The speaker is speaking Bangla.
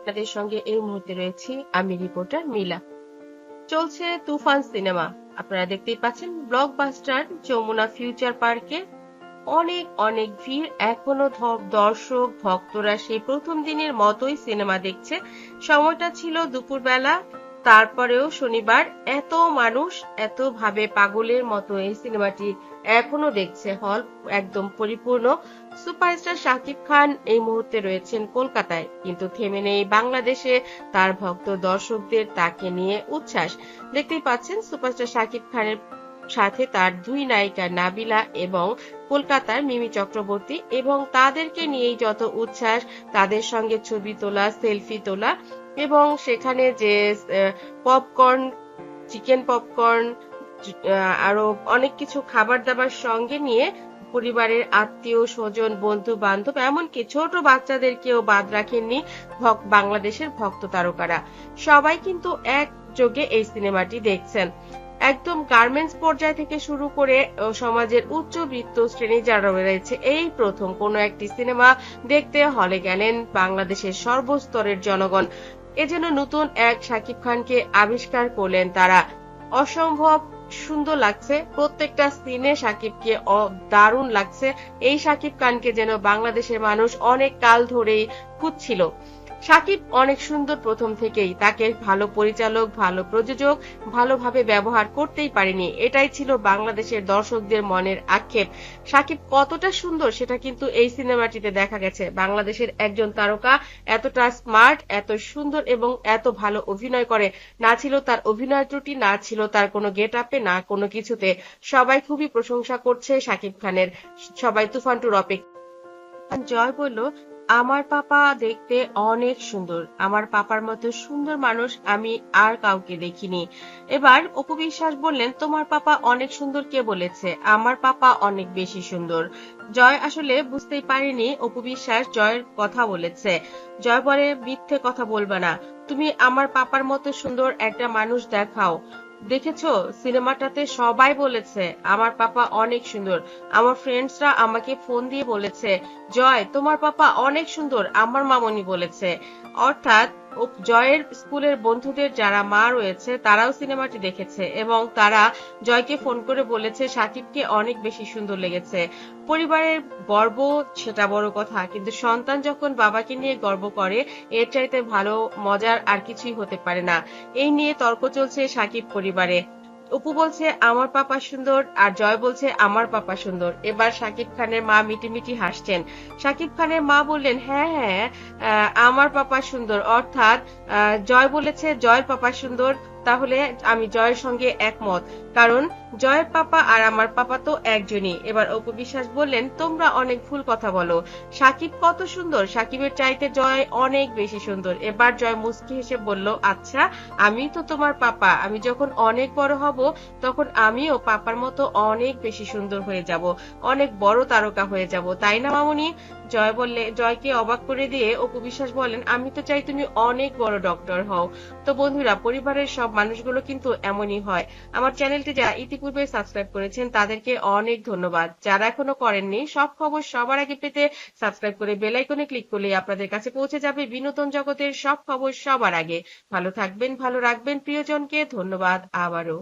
আপনাদের সঙ্গে এই মুহূর্তে রয়েছি আমি রিপোর্টার মিলা। চলছে তুফান সিনেমা। আপনারা দেখতেই পাচ্ছেন ব্লকবাস্টার যমুনা ফিউচার পার্কে অনেক অনেক ভিড়। এখনো দর্শক ভক্তরা সেই প্রথম দিনের মতোই সিনেমা দেখছে। সময়টা ছিল দুপুরবেলা, তারপরেও শনিবার এত মানুষ এত ভাবে পাগলের মতো এই সিনেমাটি এখনো দেখছে। হল একদম পরিপূর্ণ। সুপারস্টার শাকিব খান এই মুহূর্তে রয়েছেন কলকাতায়, কিন্তু থেমে নেই বাংলাদেশে তার ভক্ত দর্শকদের তাকে নিয়ে উচ্ছ্বাস। দেখতেই পাচ্ছেন সুপারস্টার শাকিব খানের সাথে তার দুই নায়িকা নাবিলা এবং কলকাতার মিমি চক্রবর্তী, এবং তাদেরকে নিয়েই যত উচ্ছ্বাস, তাদের সঙ্গে ছবি তোলা, সেলফি তোলা, এবং সেখানে যে পপকর্ন, চিকেন পপকর্ন, আরো অনেক কিছু খাবার দাবার সঙ্গে নিয়ে পরিবারের আত্মীয় স্বজন, বন্ধু বান্ধব, এমনকি ছোট বাচ্চাদেরকেও বাদ রাখেননি বাংলাদেশের ভক্ত তারকারা। সবাই কিন্তু একযোগে এই সিনেমাটি দেখছেন। একদম গার্মেন্টস পর্যায় থেকে শুরু করে সমাজের উচ্চবিত্ত শ্রেণী যারা রয়েছে, এই প্রথম কোনো একটি সিনেমা দেখতে হলে গেলেন বাংলাদেশের সর্বস্তরের জনগণ। এ যেন নতুন এক শাকিব খানকে আবিষ্কার করলেন তারা। অসম্ভব সুন্দর লাগছে প্রত্যেকটা সিনে, শাকিবকে দারুণ লাগছে। এই শাকিব খানকে যেন বাংলাদেশের মানুষ অনেক কাল ধরেই খুঁজছিল। শাকিব অনেক সুন্দর প্রথম থেকেই, তাকে ভালো পরিচালক, ভালো প্রযোজক ভালোভাবে ব্যবহার করতেই পারেনি, এটাই ছিল বাংলাদেশের দর্শকদের মনের আক্ষেপ। শাকিব কতটা সুন্দর সেটা কিন্তু এই সিনেমাটিতে দেখা গেছে। বাংলাদেশের একজন তারকা এতটা স্মার্ট, এত সুন্দর এবং এত ভালো অভিনয় করে, না ছিল তার অভিনয় ত্রুটি, না ছিল তার কোনো গেট আপে, না কোনো কিছুতে। সবাই খুবই প্রশংসা করছে শাকিব খানের। সবাই তুফান টুর অপেক্ষা। জয় বলল, আমার পাপা দেখতে অনেক সুন্দর, আমার পাপার মতো সুন্দর মানুষ আমি আর কাউকে দেখিনি। এবার অপু বিশ্বাস বললেন, তোমার পাপা অনেক সুন্দর কে বলেছে? আমার পাপা অনেক বেশি সুন্দর। জয় আসলে বুঝতেই পারেনি অপু বিশ্বাস জয়ের কথা বলেছে। জয় বলে, মিথ্যে কথা বলবে না, তুমি আমার পাপার মতো সুন্দর একটা মানুষ দেখাও। দেখেছো সিনেমাটাতে সবাই বলেছে আমার পাপা অনেক সুন্দর। আমার ফ্রেন্ডসরা আমাকে ফোন দিয়ে বলেছে, জয় তোমার পাপা অনেক সুন্দর, আমার মামনি বলেছে। অর্থাৎ জয়ের স্কুলের বন্ধুদের যারা মা রয়েছে তারাও সিনেমাটি দেখেছে এবং তারা জয়কে ফোন করে বলেছে শাকিবকে অনেক বেশি সুন্দর লেগেছে। পরিবারের গর্ব সেটা বড় কথা, কিন্তু সন্তান যখন বাবাকে নিয়ে গর্ব করে, এর চাইতে ভালো মজার আর কিছুই হতে পারে না। এই নিয়ে তর্ক চলছে শাকিব পরিবারে। অপু বলছে আমার পাপা সুন্দর, আর জয় বলছে আমার পাপা সুন্দর। এবার শাকিব খানের মা মিটিমিটি হাসছেন। শাকিব খানের মা বললেন, হ্যাঁ হ্যাঁ, আমার পাপা সুন্দর, অর্থাৎ জয় বলেছে জয়ের পাপা সুন্দর। তাহলে আমি জয়ের সঙ্গে একমত, কারণ জয়ের পাপা আর আমার পাপা তো একজনই। এবার অপু বিশ্বাস বললেন, তোমরা অনেক ভুল কথা বলো, শাকিব কত সুন্দর, শাকিবের চাইতে জয় অনেক বেশি সুন্দর। এবার জয় মুচকি হেসে বলল, আচ্ছা আমি তো তোমার পাপা, আমি যখন অনেক বড় হব তখন আমিও পাপার মতো অনেক বেশি সুন্দর হয়ে যাব, অনেক বড় তারকা হয়ে যাব, তাই না মামুনি? জয় বললে, জয়কে অবাক করে দিয়ে অপু বিশ্বাস বলেন, আমি তো চাই তুমি অনেক বড় ডক্টর হও। তো বন্ধুরা, পরিবারের সব মানুষগুলো কিন্তু এমনই হয়। আমার চ্যানেলটি যারা ইতিপূর্বে সাবস্ক্রাইব করেছেন তাদেরকে অনেক ধন্যবাদ। যারা এখনো করেননি, সব খবর সবার আগে পেতে সাবস্ক্রাইব করে বেল আইকনে ক্লিক করলে আপনাদের কাছে পৌঁছে যাবে বিনোদন জগতের সব খবর সবার আগে। ভালো থাকবেন, ভালো রাখবেন প্রিয়জনকে। ধন্যবাদ আবারও।